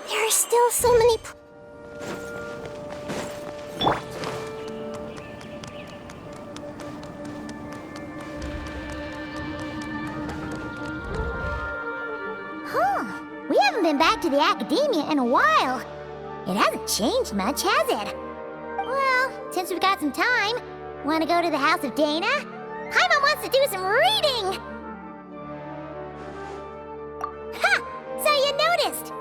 There are still so many... We haven't been back to the academia in a while. It hasn't changed much, has it? Well, since we've got some time, want to go to the house of Dana? Paimon wants to do some reading! Ha! So you noticed!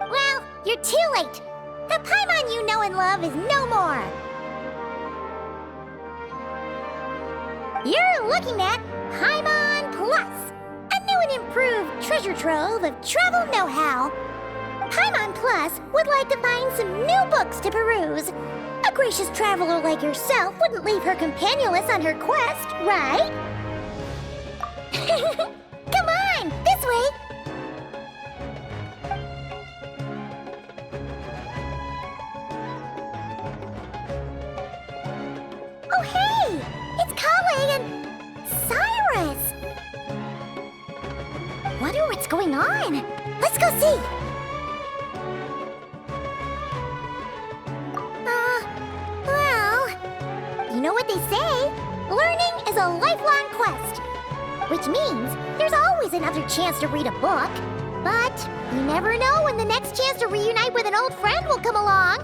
Well, you're too late. The Paimon you know and love is no more. You're looking at Paimon Plus, a new and improved treasure trove of travel know-how. Paimon Plus would like to find some new books to peruse. A gracious traveler like yourself wouldn't leave her companionless on her quest, right? Come on, this way! Oh hey! It's Kale and Cyrus! Wonder what's going on. Let's go see! You know what they say? Learning is a lifelong quest. Which means there's always another chance to read a book. But you never know when the next chance to reunite with an old friend will come along.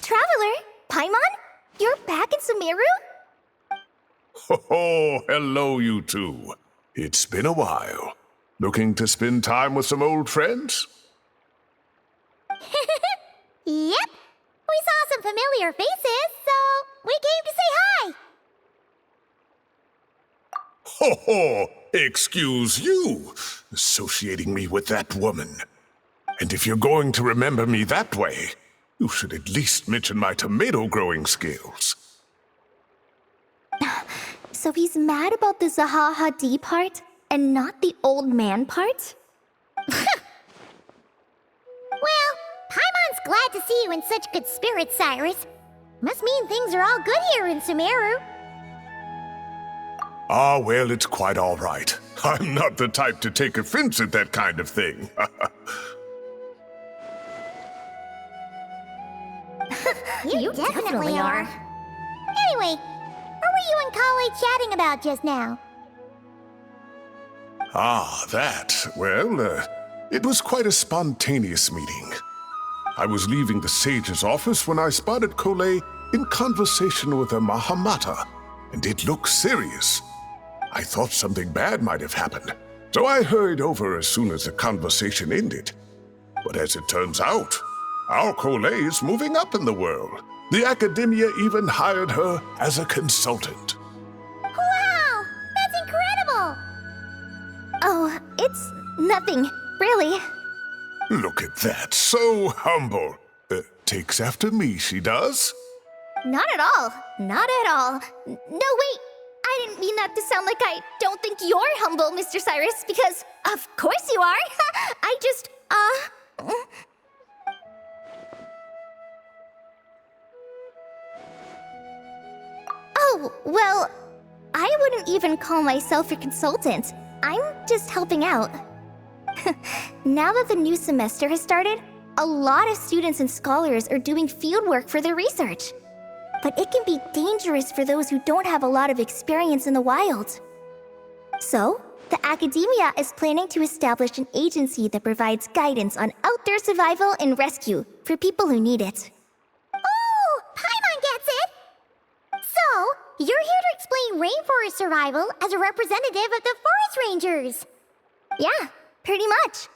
Traveler, Paimon? You're back in Sumeru? Ho, hello you two. It's been a while. Looking to spend time with some old friends? Yep. We saw some familiar faces, so we came to say hi. Ho, excuse you, associating me with that woman. And if you're going to remember me that way, you should at least mention my tomato-growing skills. So he's mad about the Zaha Hadid part? And not the old man part? Well, Paimon's glad to see you in such good spirits, Cyrus. Must mean things are all good here in Sumeru. Ah, well, it's quite all right. I'm not the type to take offense at that kind of thing. You definitely are. Anyway, what were you and Kale chatting about just now? Ah, that. Well, it was quite a spontaneous meeting. I was leaving the sage's office when I spotted Kole in conversation with a Mahamata, and it looked serious. I thought something bad might have happened, so I hurried over as soon as the conversation ended. But as it turns out, our Kole is moving up in the world. The academia even hired her as a consultant. Wow! That's incredible! Oh, it's nothing, really. Look at that, so humble. Takes after me, she does. Not at all. Not at all. No, wait. I didn't mean that to sound like I don't think you're humble, Mr. Cyrus, because of course you are. I just, Oh, well, I wouldn't even call myself a consultant. I'm just helping out. Now that the new semester has started, a lot of students and scholars are doing fieldwork for their research. But it can be dangerous for those who don't have a lot of experience in the wild. So, the academia is planning to establish an agency that provides guidance on outdoor survival and rescue for people who need it. Oh, Paimon gets it! So, you're here to explain rainforest survival as a representative of the forest rangers. Yeah, pretty much.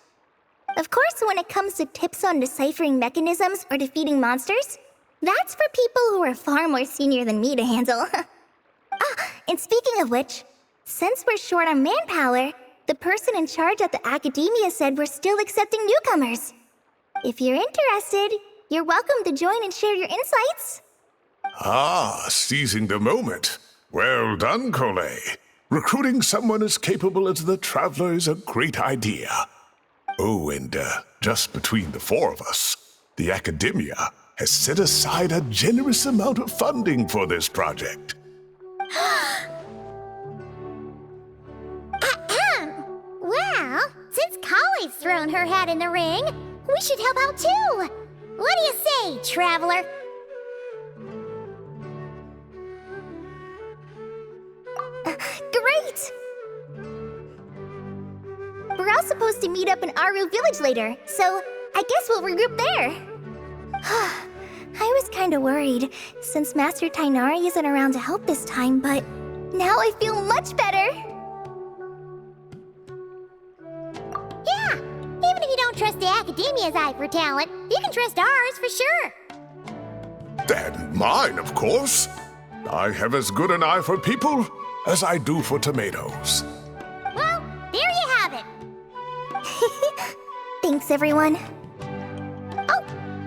Of course, when it comes to tips on deciphering mechanisms or defeating monsters, that's for people who are far more senior than me to handle. And speaking of which, since we're short on manpower, the person in charge at the academia said we're still accepting newcomers. If you're interested, you're welcome to join and share your insights. Ah, seizing the moment. Well done, Cole. Recruiting someone as capable as the Traveler is a great idea. Oh, and just between the four of us, the Academia has set aside a generous amount of funding for this project. Well, since Kali's thrown her hat in the ring, we should help out too. What do you say, Traveler? Great! We're all supposed to meet up in Aru Village later, so I guess we'll regroup there. I was kinda worried, since Master Tainari isn't around to help this time, but now I feel much better! Yeah, even if you don't trust the Academia's eye for talent, you can trust ours for sure. And mine, of course. I have as good an eye for people as I do for tomatoes. Well, there you have it. Thanks, everyone. Oh,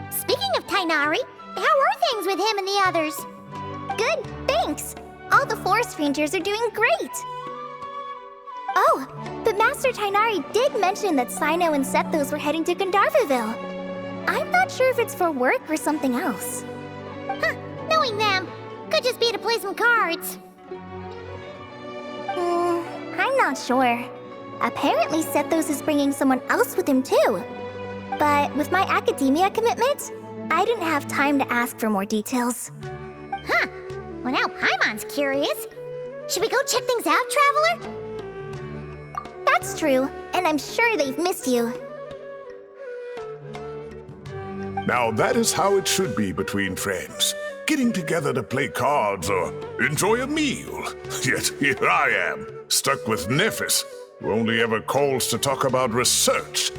speaking of Tainari, how are things with him and the others? Good, thanks! All the forest rangers are doing great! Oh, but Master Tainari did mention that Sino and Sethos were heading to Gandharvaville. I'm not sure if it's for work or something else. Huh, knowing them, could just be to play some cards. I'm not sure. Apparently Sethos is bringing someone else with him too. But with my academia commitment, I didn't have time to ask for more details. Huh, well now Paimon's curious. Should we go check things out, Traveler? That's true, and I'm sure they've missed you. Now that is how it should be between friends. Getting together to play cards or enjoy a meal. Yet here I am, stuck with Nephis, who only ever calls to talk about research.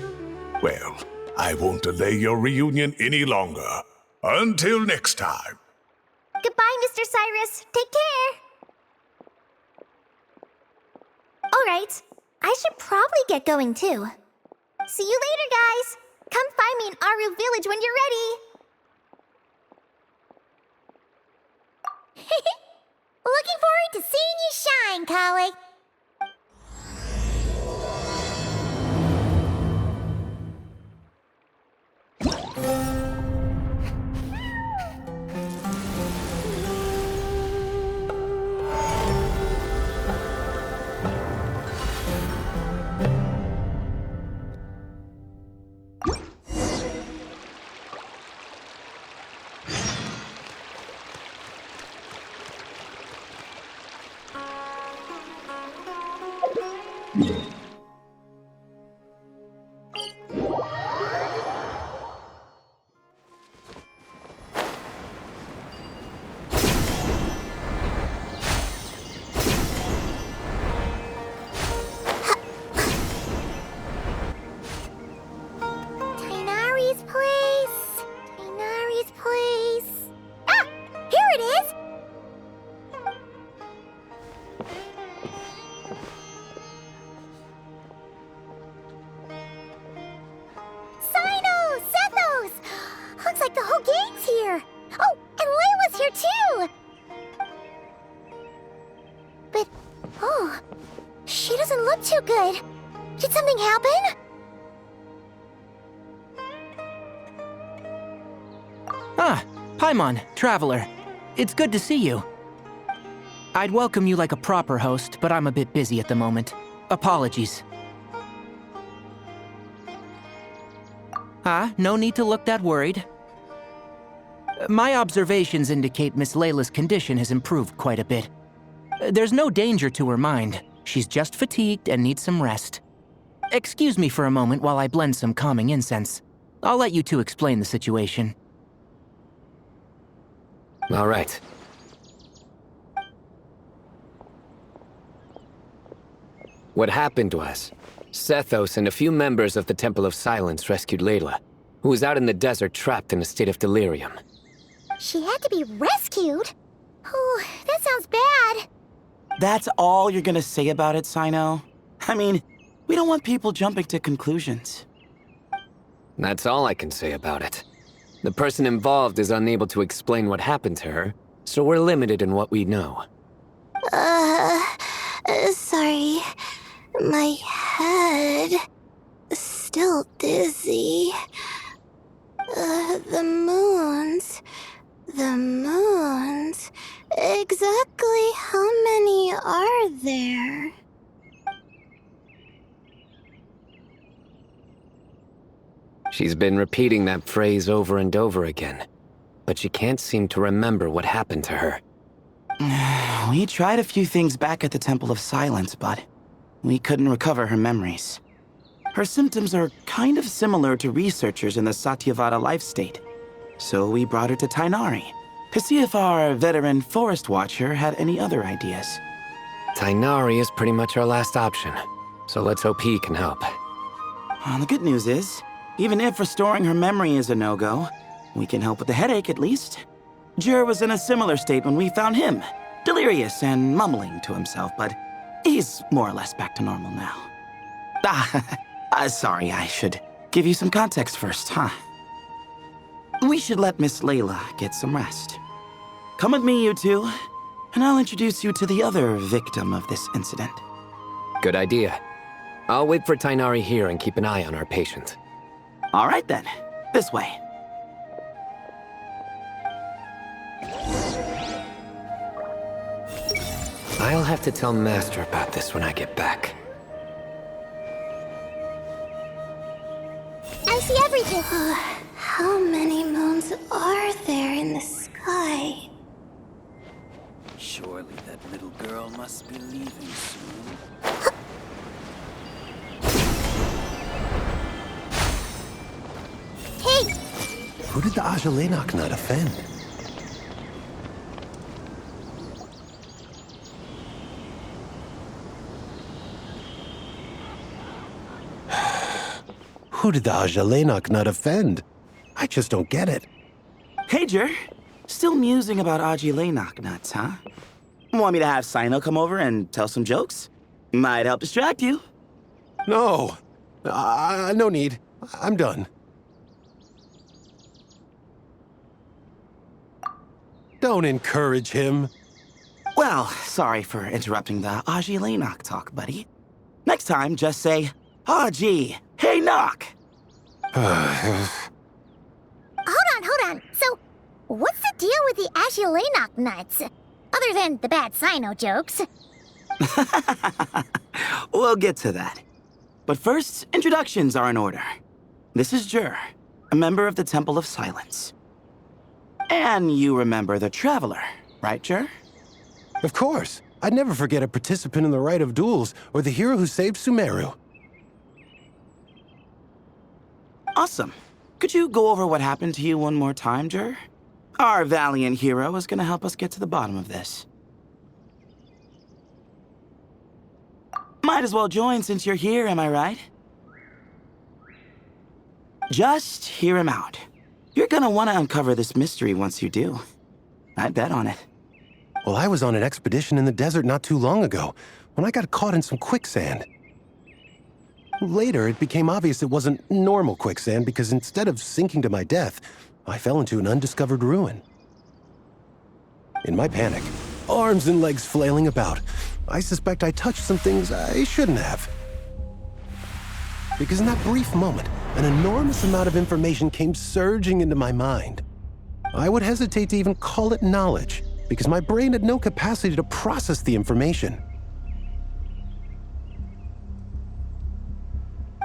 Well, I won't delay your reunion any longer. Until next time. Goodbye, Mr. Cyrus. Take care. All right, I should probably get going too. See you later, guys. Come find me in Aru Village when you're ready. Looking forward to seeing you shine, Kali. Tainari's place. Ah! Here it is! Sino! Sethos! Looks like the whole gang's here. Oh, and Layla's here too! But, oh, she doesn't look too good. Did something happen? Ah, Paimon, Traveler. It's good to see you. I'd welcome you like a proper host, but I'm a bit busy at the moment. Apologies. No need to look that worried. My observations indicate Miss Layla's condition has improved quite a bit. There's no danger to her mind. She's just fatigued and needs some rest. Excuse me for a moment while I blend some calming incense. I'll let you two explain the situation. All right. What happened was, Sethos and a few members of the Temple of Silence rescued Layla, who was out in the desert trapped in a state of delirium. She had to be rescued? Oh, that sounds bad. That's all you're gonna say about it, Sino? I mean, we don't want people jumping to conclusions. That's all I can say about it. The person involved is unable to explain what happened to her, so we're limited in what we know. Sorry. My head. Still dizzy. The moons. The moons. Exactly how many are there? She's been repeating that phrase over and over again, but she can't seem to remember what happened to her. We tried a few things back at the Temple of Silence, but we couldn't recover her memories. Her symptoms are kind of similar to researchers in the Satyavada life state. So we brought her to Tainari to see if our veteran forest watcher had any other ideas. Tainari is pretty much our last option, so let's hope he can help. The good news is, even if restoring her memory is a no-go, we can help with the headache at least. Jur was in a similar state when we found him, delirious and mumbling to himself, but he's more or less back to normal now. Sorry, I should give you some context first, huh? We should let Miss Layla get some rest. Come with me, you two, and I'll introduce you to the other victim of this incident. Good idea. I'll wait for Tainari here and keep an eye on our patient. All right then, this way. I'll have to tell Master about this when I get back. I see everything. How many moons are there in the sky? Surely that little girl must be leaving soon. Hey! Who did the Ajalenok not offend? Who did the Ajalenok not offend? I just don't get it. Hey, Jur. Still musing about Aji Lenok nuts, huh? Want me to have Sino come over and tell some jokes? Might help distract you. No. No need. I'm done. Don't encourage him. Well, sorry for interrupting the Aji Lenok talk, buddy. Next time, just say, Aji, hey knock! Hold on. So, what's the deal with the Ashulenok nuts? Other than the bad Sino jokes. We'll get to that. But first, introductions are in order. This is Jur, a member of the Temple of Silence. And you remember the Traveler, right, Jur? Of course. I'd never forget a participant in the Rite of Duels or the hero who saved Sumeru. Awesome. Could you go over what happened to you one more time, Jur? Our valiant hero is gonna help us get to the bottom of this. Might as well join since you're here, am I right? Just hear him out. You're gonna want to uncover this mystery once you do. I'd bet on it. Well, I was on an expedition in the desert not too long ago, when I got caught in some quicksand. Later, it became obvious it wasn't normal quicksand because instead of sinking to my death, I fell into an undiscovered ruin. In my panic, arms and legs flailing about, I suspect I touched some things I shouldn't have. Because in that brief moment, an enormous amount of information came surging into my mind. I would hesitate to even call it knowledge, because my brain had no capacity to process the information.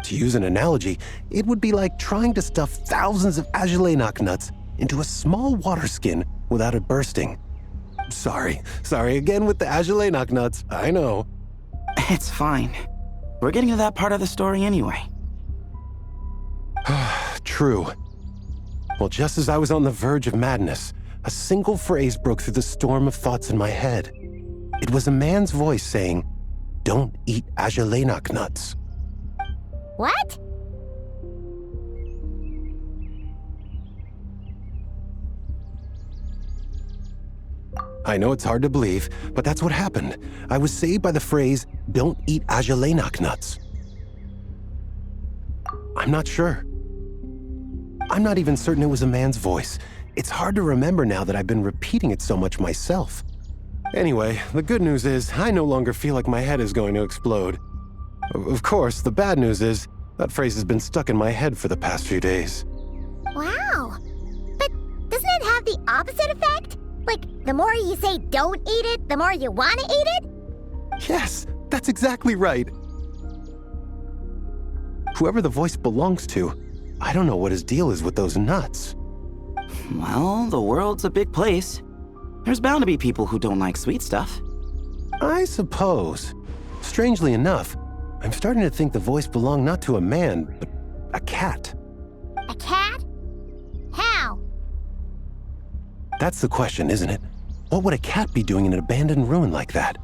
To use an analogy, it would be like trying to stuff thousands of Ajalenok nuts into a small water skin without it bursting. Sorry again with the Ajalenok nuts, I know. It's fine. We're getting to that part of the story anyway. True. Well, just as I was on the verge of madness, a single phrase broke through the storm of thoughts in my head. It was a man's voice saying, "Don't eat Ajalenok nuts." What? I know it's hard to believe, but that's what happened. I was saved by the phrase, "Don't eat Ajalenok nuts." I'm not sure. I'm not even certain it was a man's voice. It's hard to remember now that I've been repeating it so much myself. Anyway, the good news is I no longer feel like my head is going to explode. Of course, the bad news is that phrase has been stuck in my head for the past few days. Wow. But doesn't it have the opposite effect? Like, the more you say don't eat it, the more you want to eat it? Yes, that's exactly right. Whoever the voice belongs to, I don't know what his deal is with those nuts. Well, the world's a big place. There's bound to be people who don't like sweet stuff. I suppose. Strangely enough, I'm starting to think the voice belonged not to a man, but a cat. A cat? How? That's the question, isn't it? What would a cat be doing in an abandoned ruin like that?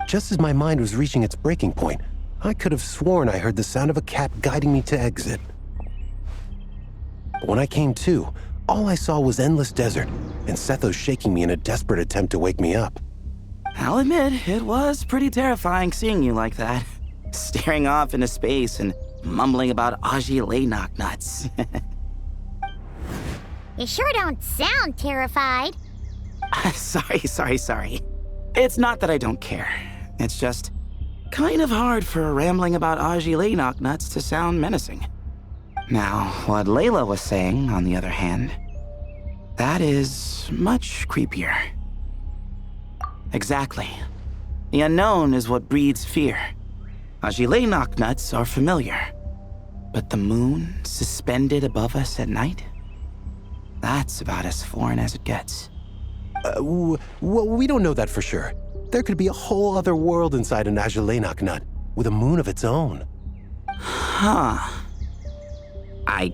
Just as my mind was reaching its breaking point, I could have sworn I heard the sound of a cat guiding me to exit. But when I came to, all I saw was endless desert, and Sethos shaking me in a desperate attempt to wake me up. I'll admit, it was pretty terrifying seeing you like that. Staring off into space and mumbling about Aji knock nuts. You sure don't sound terrified. Sorry. It's not that I don't care. It's just kind of hard for rambling about Aji knock nuts to sound menacing. Now, what Layla was saying, on the other hand, that is much creepier. Exactly. The unknown is what breeds fear. Aji knock nuts are familiar. But the moon suspended above us at night? That's about as foreign as it gets. Well, we don't know that for sure. There could be a whole other world inside an Ajalenok nut, with a moon of its own. Huh. I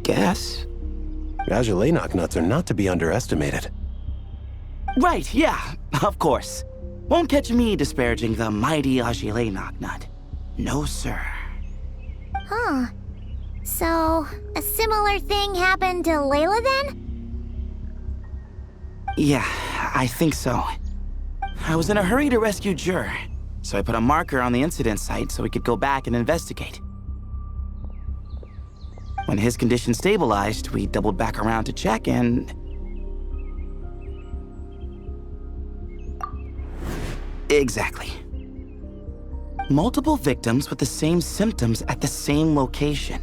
guess. Ajalenok nuts are not to be underestimated. Right, yeah, of course. Won't catch me disparaging the mighty Ajilenok nut. No, sir. Huh. So, a similar thing happened to Layla then? Yeah, I think so. I was in a hurry to rescue Jur, so I put a marker on the incident site so we could go back and investigate. When his condition stabilized, we doubled back around to check and... Exactly. Multiple victims with the same symptoms at the same location.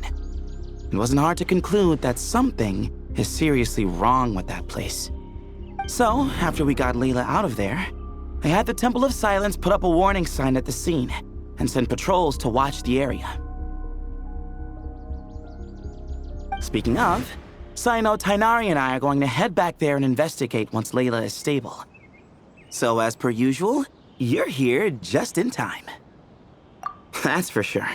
It wasn't hard to conclude that something is seriously wrong with that place. So, after we got Layla out of there, I had the Temple of Silence put up a warning sign at the scene and send patrols to watch the area. Speaking of, Sino, Tainari, and I are going to head back there and investigate once Layla is stable. So, as per usual, you're here just in time. That's for sure.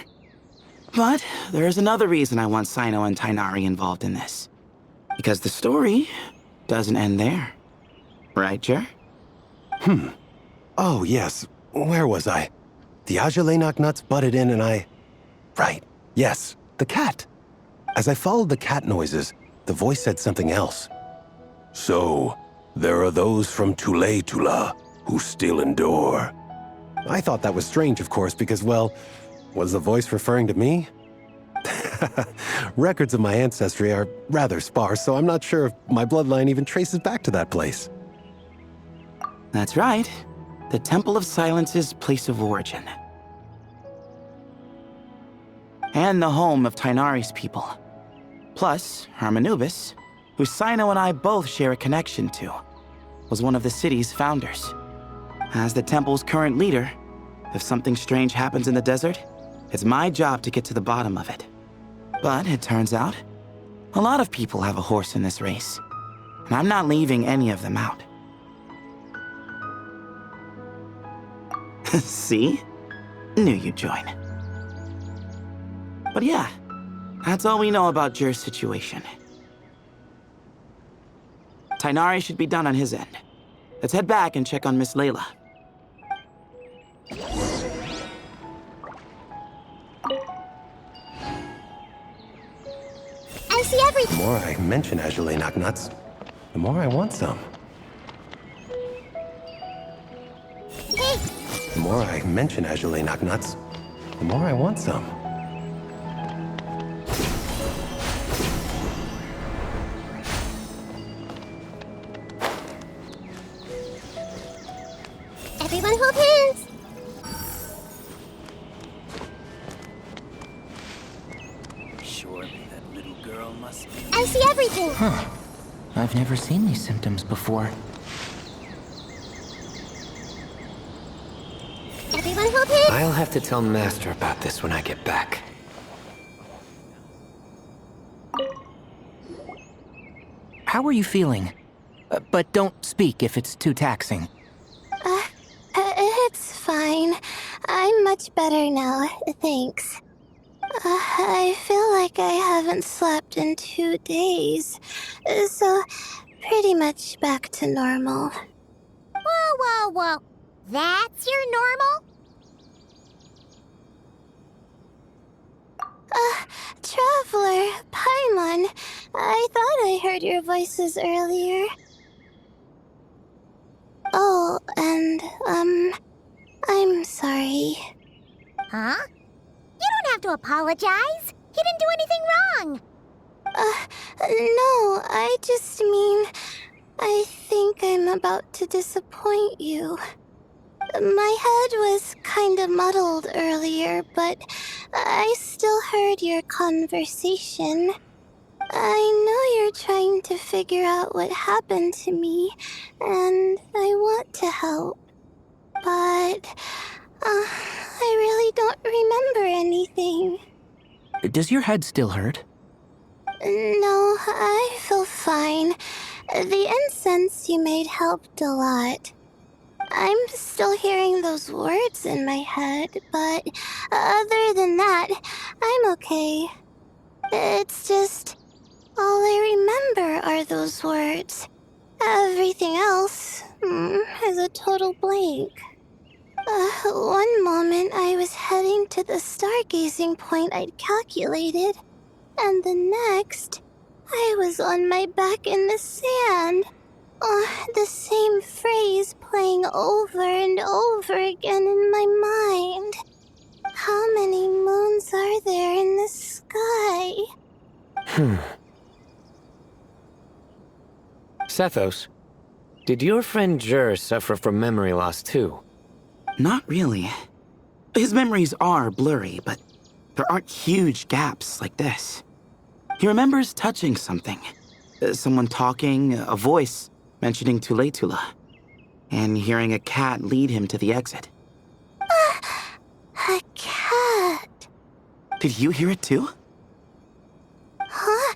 But there's another reason I want Sino and Tainari involved in this. Because the story doesn't end there. Right, Jer? Oh, yes. Where was I? The Ajalenok nuts butted in and I... Right. Yes, the cat. As I followed the cat noises, the voice said something else. So, there are those from Tula who still endure. I thought that was strange, of course, because, well, was the voice referring to me? Records of my ancestry are rather sparse, so I'm not sure if my bloodline even traces back to that place. That's right. The Temple of Silence's place of origin. And the home of Tainari's people. Plus, Hermanubis, who Sino and I both share a connection to, was one of the city's founders. As the temple's current leader, if something strange happens in the desert, it's my job to get to the bottom of it. But it turns out, a lot of people have a horse in this race, and I'm not leaving any of them out. See? Knew you'd join. But yeah, that's all we know about Jur's situation. Tainari should be done on his end. Let's head back and check on Miss Layla. I see everything. The more I mention Ajalenok nuts, the more I want some. Hey, The more I mention Ajalenok nuts, the more I want some. Everyone hold hands! Surely that little girl must be... I see everything! I've never seen these symptoms before. Everyone hold hands! I'll have to tell Master about this when I get back. How are you feeling? But don't speak if it's too taxing. It's fine. I'm much better now, thanks. I feel like I haven't slept in 2 days, so pretty much back to normal. Whoa. That's your normal? Traveler, Paimon, I thought I heard your voices earlier. Oh, and, I'm sorry. Huh? You don't have to apologize. He didn't do anything wrong. No, I just mean, I think I'm about to disappoint you. My head was kind of muddled earlier, but I still heard your conversation. I know you're trying to figure out what happened to me, and I want to help. But, I really don't remember anything. Does your head still hurt? No, I feel fine. The incense you made helped a lot. I'm still hearing those words in my head, but other than that, I'm okay. It's just, all I remember are those words. Everything else is a total blank. One moment I was heading to the stargazing point I'd calculated, and the next, I was on my back in the sand. The same phrase playing over and over again in my mind. How many moons are there in the sky? Sethos, did your friend Jur suffer from memory loss too? Not really. His memories are blurry, but there aren't huge gaps like this. He remembers touching something. Someone talking, a voice mentioning Tuletula, and hearing a cat lead him to the exit. A cat? Did you hear it too? Huh?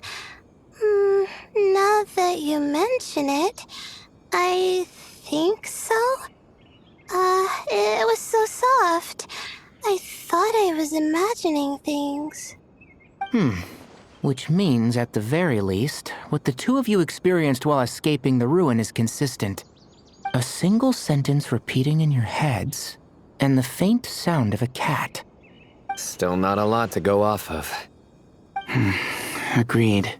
Now that you mention it, I think so. It was so soft. I thought I was imagining things. Which means, at the very least, what the two of you experienced while escaping the ruin is consistent. A single sentence repeating in your heads, and the faint sound of a cat. Still not a lot to go off of. Agreed.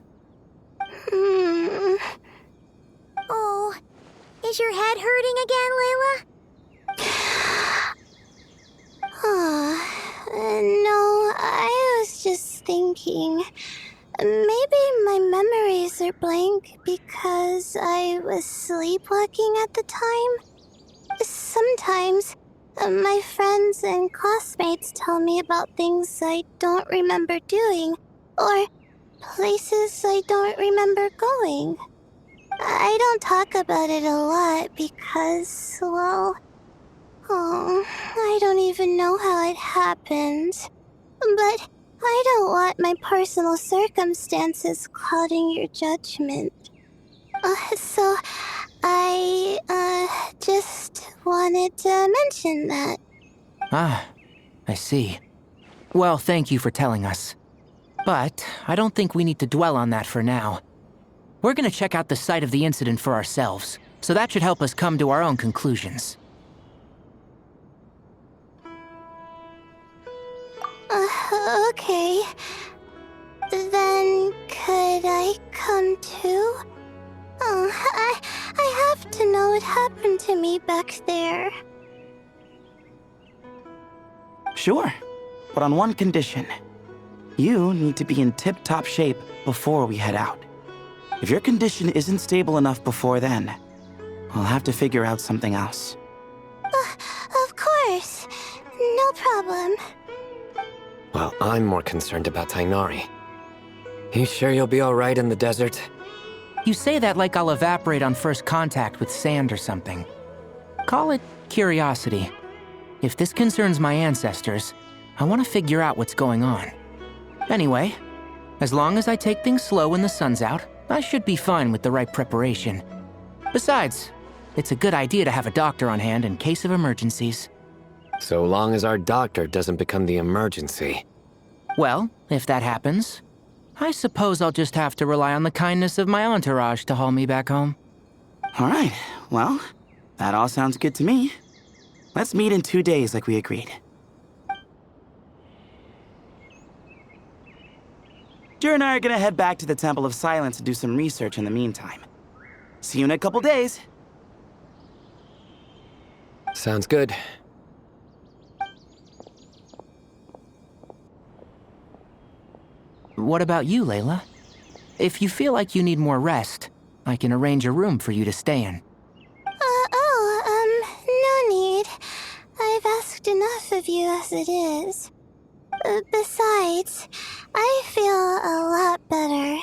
Oh, is your head hurting again, Layla? No, I was just thinking. Maybe my memories are blank because I was sleepwalking at the time. Sometimes, my friends and classmates tell me about things I don't remember doing, or places I don't remember going. I don't talk about it a lot because, well, I don't even know how it happened. But I don't want my personal circumstances clouding your judgment. So I, just wanted to mention that. Ah, I see. Well, thank you for telling us. But I don't think we need to dwell on that for now. We're gonna check out the site of the incident for ourselves, so that should help us come to our own conclusions. Okay. Then could I come too? I have to know what happened to me back there. Sure, but on one condition. You need to be in tip-top shape before we head out. If your condition isn't stable enough before then, I'll have to figure out something else. No problem. Well, I'm more concerned about Tainari. You sure you'll be alright in the desert? You say that like I'll evaporate on first contact with sand or something. Call it curiosity. If this concerns my ancestors, I want to figure out what's going on. Anyway, as long as I take things slow when the sun's out, I should be fine with the right preparation. Besides, it's a good idea to have a doctor on hand in case of emergencies. So long as our doctor doesn't become the emergency. Well, if that happens, I suppose I'll just have to rely on the kindness of my entourage to haul me back home. All right, well, that all sounds good to me. Let's meet in 2 days like we agreed. Jer and I are gonna head back to the Temple of Silence to do some research in the meantime. See you in a couple days. Sounds good. What about you, Layla? If you feel like you need more rest, I can arrange a room for you to stay in. No need. I've asked enough of you as it is. Besides, I feel a lot better.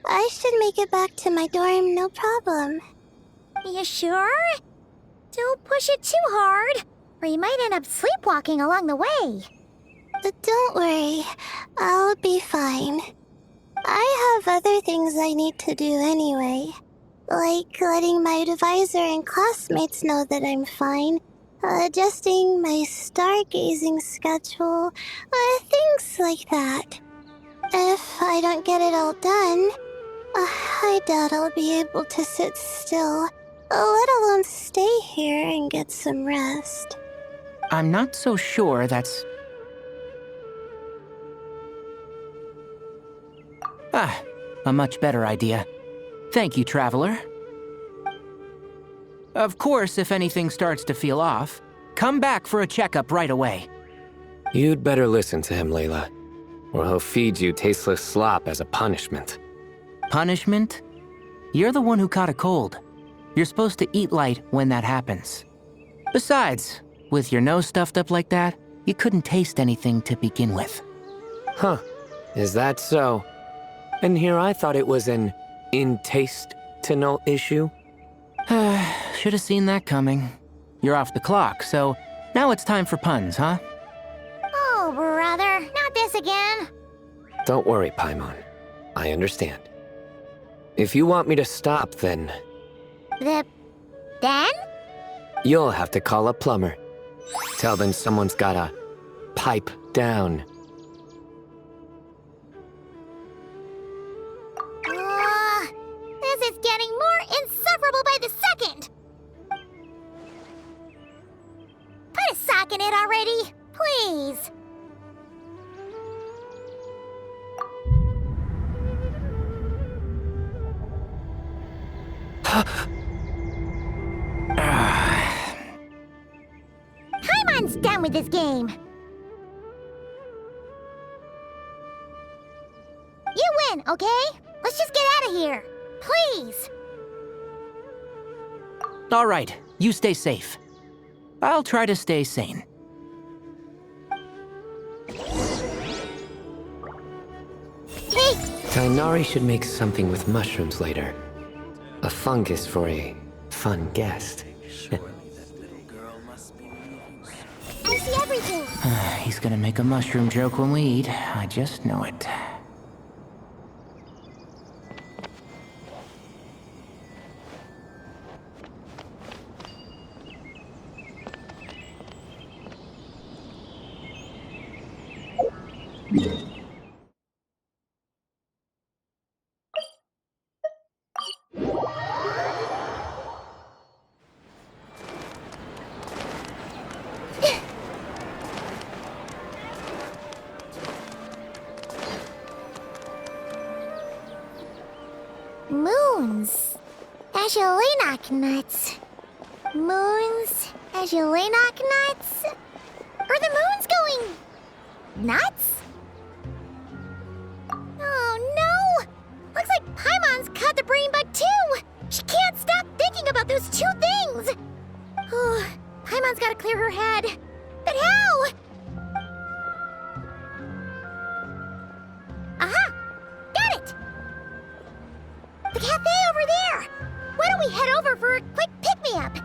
I should make it back to my dorm, no problem. You sure? Don't push it too hard, or you might end up sleepwalking along the way. Don't worry, I'll be fine. I have other things I need to do anyway. Like letting my advisor and classmates know that I'm fine, adjusting my stargazing schedule, things like that. If I don't get it all done, I doubt I'll be able to sit still, let alone stay here and get some rest. I'm not so sure that's... a much better idea. Thank you, Traveler. Of course, if anything starts to feel off, come back for a checkup right away. You'd better listen to him, Layla, or he'll feed you tasteless slop as a punishment. Punishment? You're the one who caught a cold. You're supposed to eat light when that happens. Besides, with your nose stuffed up like that, you couldn't taste anything to begin with. Huh, is that so? And here I thought it was an in-taste-to-know issue. Should have seen that coming. You're off the clock, so now it's time for puns, huh? Oh, brother, not this again. Don't worry, Paimon. I understand. If you want me to stop, then Then? you'll have to call a plumber. Tell them someone's gotta pipe down. This is getting more insufferable by the second. Put a sock in it already, please. Paimon's done with this game. You win, okay? Let's just get out of here. Please. All right, you stay safe. I'll try to stay sane. Hey, Tainari should make something with mushrooms later. A fungus for a fun guest. I see everything. He's gonna make a mushroom joke when we eat. I just know it. Moons. Azulinoc nuts. Moons. Azulinoc nuts? Are the moons going nuts? Oh no! Looks like Paimon's caught the brain bug too! She can't stop thinking about those two things! Oh, Paimon's gotta clear her head. But how? we head over for a quick pick-me-up?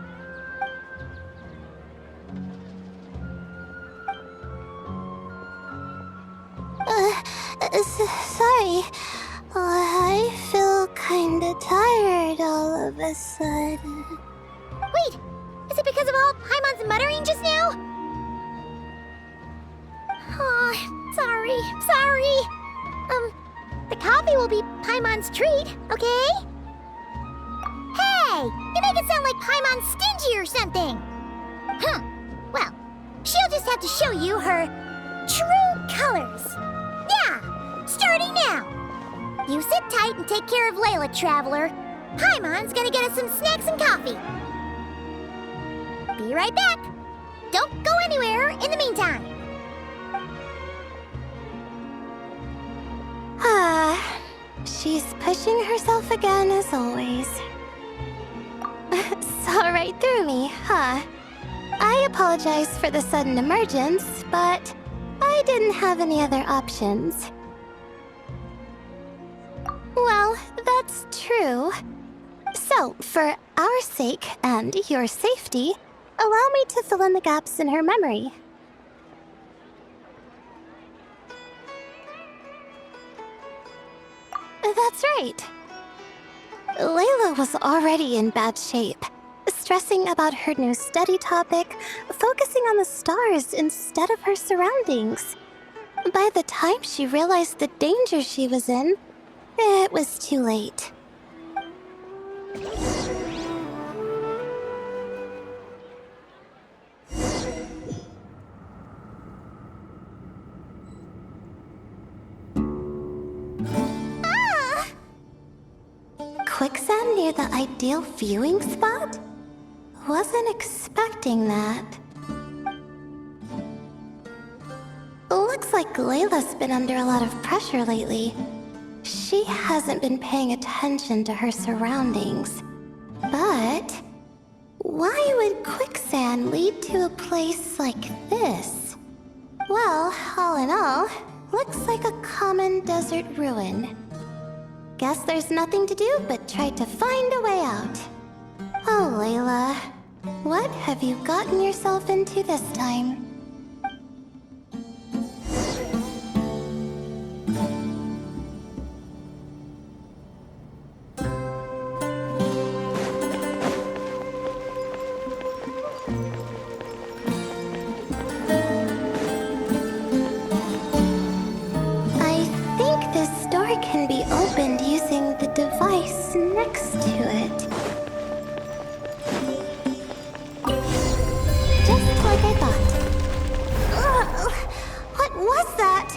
Sorry. I feel kinda tired all of a sudden. Wait! Is it because of all Paimon's muttering just now? Oh, sorry. The coffee will be Paimon's treat, okay? Hey! You make it sound like Paimon's stingy or something! Well, she'll just have to show you her true colors. Yeah! Starting now! You sit tight and take care of Layla, Traveler. Paimon's gonna get us some snacks and coffee. Be right back. Don't go anywhere in the meantime. She's pushing herself again as always. Saw right through me, huh? I apologize for the sudden emergence, but I didn't have any other options. Well, that's true. So, for our sake and your safety, allow me to fill in the gaps in her memory. That's right. Layla was already in bad shape, stressing about her new study topic, focusing on the stars instead of her surroundings. By the time she realized the danger she was in, it was too late. Quicksand near the ideal viewing spot? Wasn't expecting that. Looks like Layla's been under a lot of pressure lately. She hasn't been paying attention to her surroundings. But why would quicksand lead to a place like this? Well, all in all, looks like a common desert ruin. Guess there's nothing to do but try to find a way out. Oh, Layla, what have you gotten yourself into this time? Can be opened using the device next to it. Just like I thought. What was that?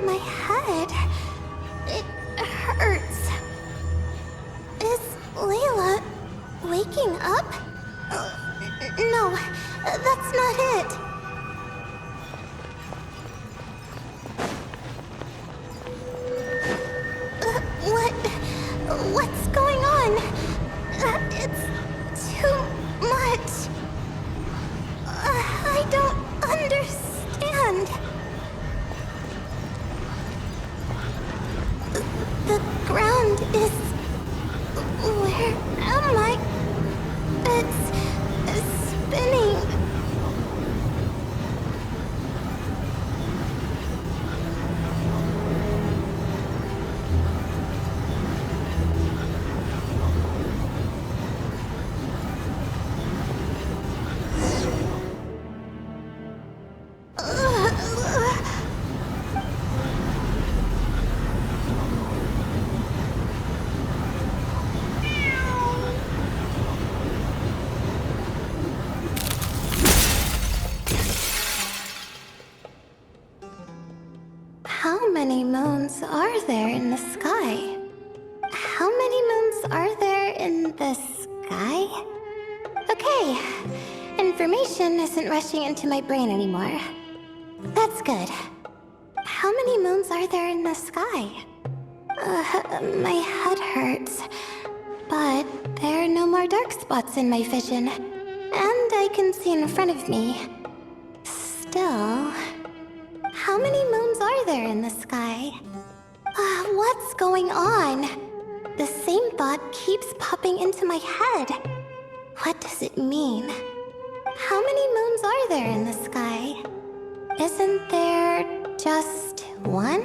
My head. It hurts. Is Layla waking up? No, that's not it. What's going on? It's too much. I don't understand. The ground is... Where am I? It's spinning. How many moons are there in the sky? How many moons are there in the sky? Okay, information isn't rushing into my brain anymore. That's good. How many moons are there in the sky? My head hurts, but there are no more dark spots in my vision, and I can see in front of me. Still... How many moons are there in the sky? What's going on? The same thought keeps popping into my head. What does it mean? How many moons are there in the sky? Isn't there just one?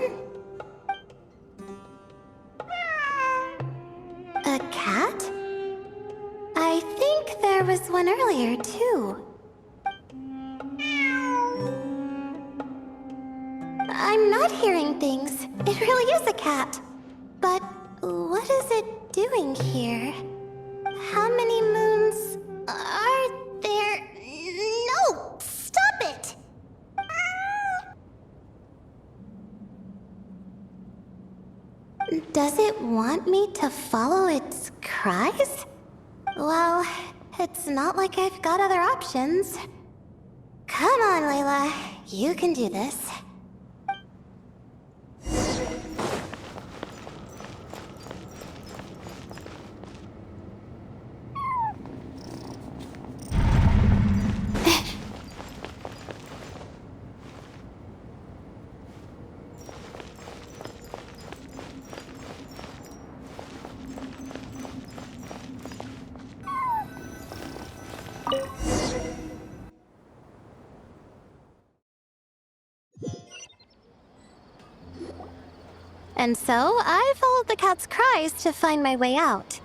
A cat? I think there was one earlier, too. I'm not hearing things. It really is a cat. But what is it doing here? How many moons are there? No! Stop it! Does it want me to follow its cries? Well, it's not like I've got other options. Come on, Layla. You can do this. And so, I followed the cat's cries to find my way out.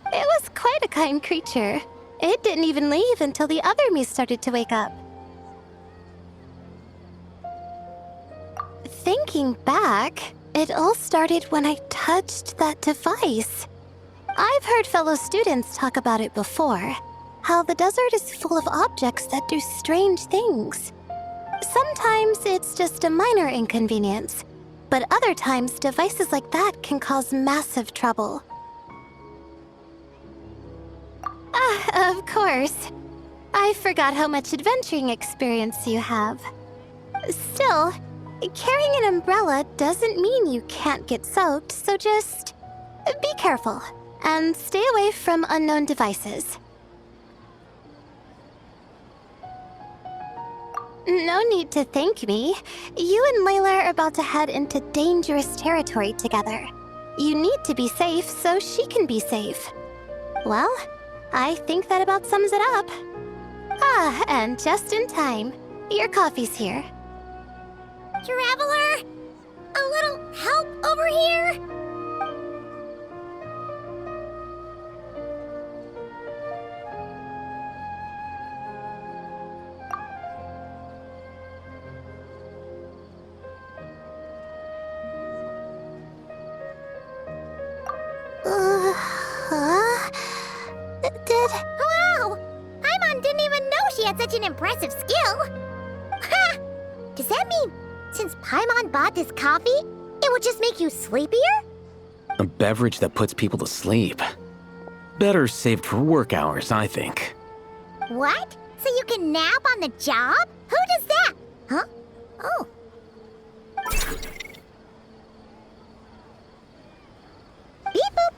It was quite a kind creature. It didn't even leave until the other me started to wake up. Thinking back, it all started when I touched that device. I've heard fellow students talk about it before. How the desert is full of objects that do strange things. Sometimes it's just a minor inconvenience. But other times, devices like that can cause massive trouble. Of course. I forgot how much adventuring experience you have. Still, carrying an umbrella doesn't mean you can't get soaked, so just be careful and stay away from unknown devices. No need to thank me. You and Layla are about to head into dangerous territory together. You need to be safe so she can be safe. Well, I think that about sums it up. And just in time. Your coffee's here. Traveler! A little help over here? Wow! Paimon didn't even know she had such an impressive skill! Ha! Does that mean since Paimon bought this coffee, it would just make you sleepier? A beverage that puts people to sleep. Better saved for work hours, I think. What? So you can nap on the job? Who does that? Huh? Oh. Beep boop.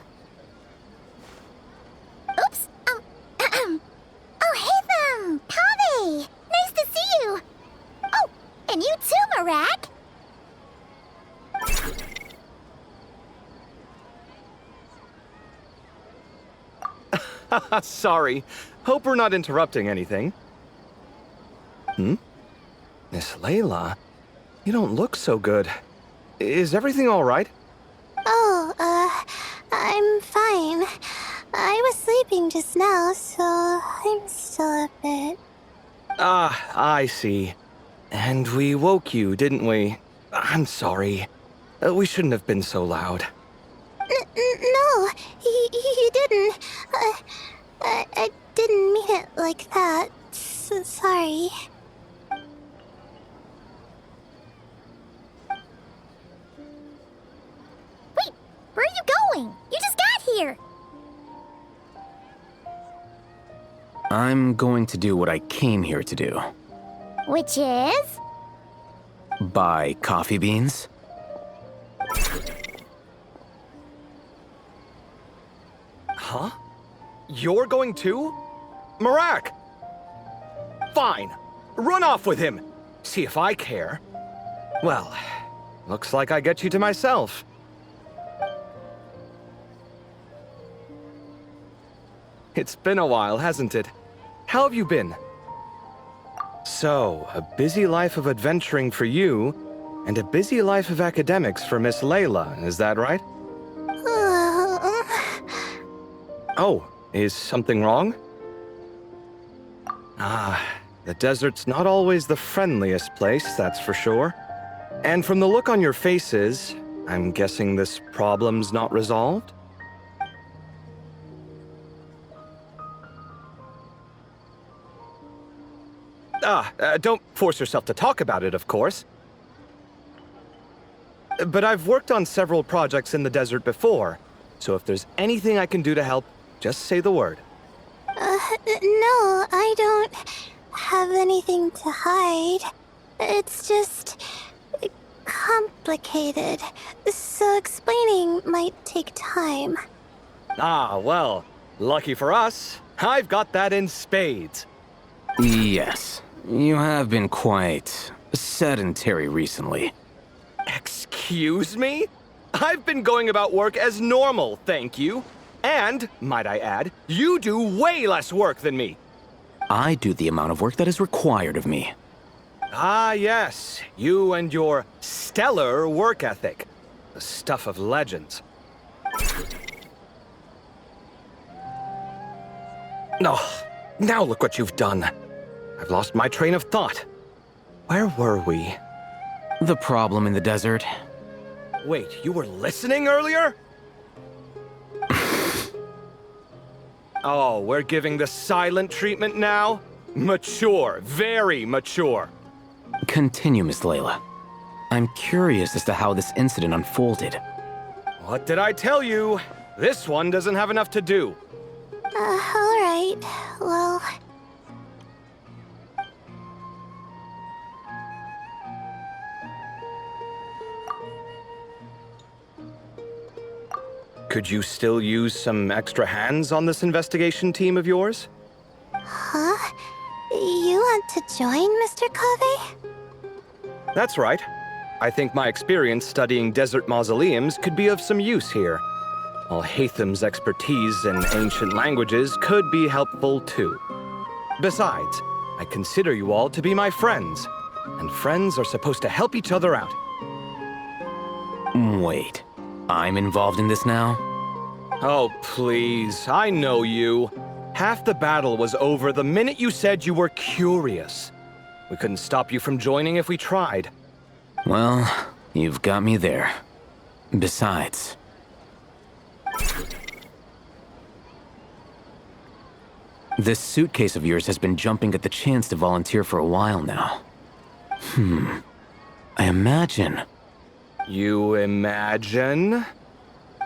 Oops. Oh, hey them! Kave! Nice to see you! Oh, and you too, Marak! Sorry. Hope we're not interrupting anything. Miss Layla, you don't look so good. Is everything all right? Oh, I'm fine. I was sleeping just now, so I'm still a bit... Ah, I see. And we woke you, didn't we? I'm sorry. We shouldn't have been so loud. No, you didn't. I didn't mean it like that. Sorry. Wait, where are you going? You just got here. I'm going to do what I came here to do. Which is? Buy coffee beans. Huh? You're going too? Marak! Fine. Run off with him. See if I care. Well, looks like I get you to myself. It's been a while, hasn't it? How have you been? So, a busy life of adventuring for you, and a busy life of academics for Miss Layla, is that right? Oh, is something wrong? Ah, the desert's not always the friendliest place, that's for sure. And from the look on your faces, I'm guessing this problem's not resolved? Don't force yourself to talk about it, of course. But I've worked on several projects in the desert before, so if there's anything I can do to help, just say the word. No, I don't have anything to hide. It's just complicated, so explaining might take time. Ah, well, lucky for us, I've got that in spades. Yes, you have been quite sedentary recently. Excuse me? I've been going about work as normal, thank you. And, might I add, you do way less work than me. I do the amount of work that is required of me. Ah, yes, you and your stellar work ethic. The stuff of legends. Oh, now look what you've done. I've lost my train of thought. Where were we? The problem in the desert. Wait, you were listening earlier? Oh, we're giving the silent treatment now? Mature, very mature. Continue, Miss Layla. I'm curious as to how this incident unfolded. What did I tell you? This one doesn't have enough to do. Alright. Well... Could you still use some extra hands on this investigation team of yours? Huh? You want to join, Mr. Covey? That's right. I think my experience studying desert mausoleums could be of some use here. While Hatham's expertise in ancient languages could be helpful too. Besides, I consider you all to be my friends, and friends are supposed to help each other out. Wait, I'm involved in this now? Oh, please, I know you. Half the battle was over the minute you said you were curious. We couldn't stop you from joining if we tried. Well, you've got me there. Besides... this suitcase of yours has been jumping at the chance to volunteer for a while now. I imagine... You imagine?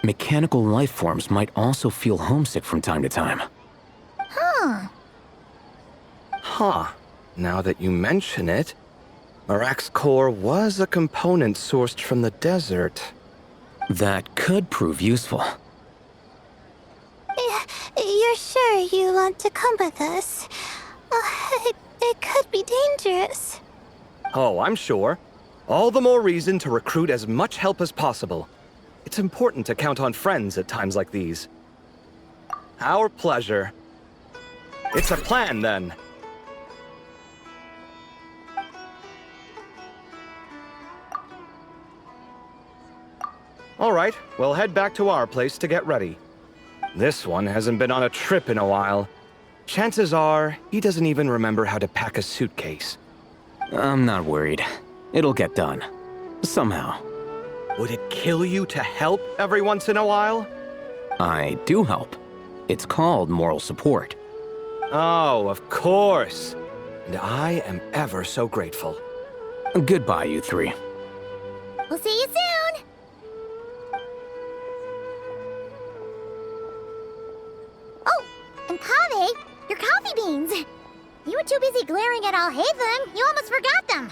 mechanical life forms might also feel homesick from time to time. Huh. Now that you mention it, Marak's core was a component sourced from the desert. That could prove useful. You're sure you want to come with us? It could be dangerous. Oh, I'm sure. All the more reason to recruit as much help as possible. It's important to count on friends at times like these. Our pleasure. It's a plan, then. All right, we'll head back to our place to get ready. This one hasn't been on a trip in a while. Chances are, he doesn't even remember how to pack a suitcase. I'm not worried. It'll get done. Somehow. Would it kill you to help every once in a while? I do help. It's called moral support. Oh, of course. And I am ever so grateful. Goodbye, you three. We'll see you soon! Oh, and Kaveh, your coffee beans! You were too busy glaring at Alhaitham, you almost forgot them!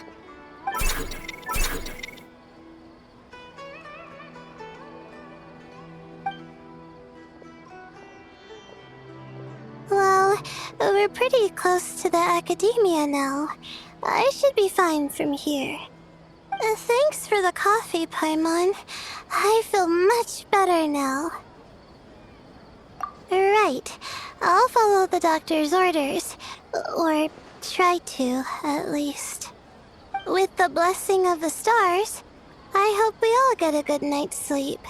Well, we're pretty close to the academia now. I should be fine from here. Thanks for the coffee, Paimon. I feel much better now. Right. I'll follow the doctor's orders. Or try to, at least. With the blessing of the stars, I hope we all get a good night's sleep.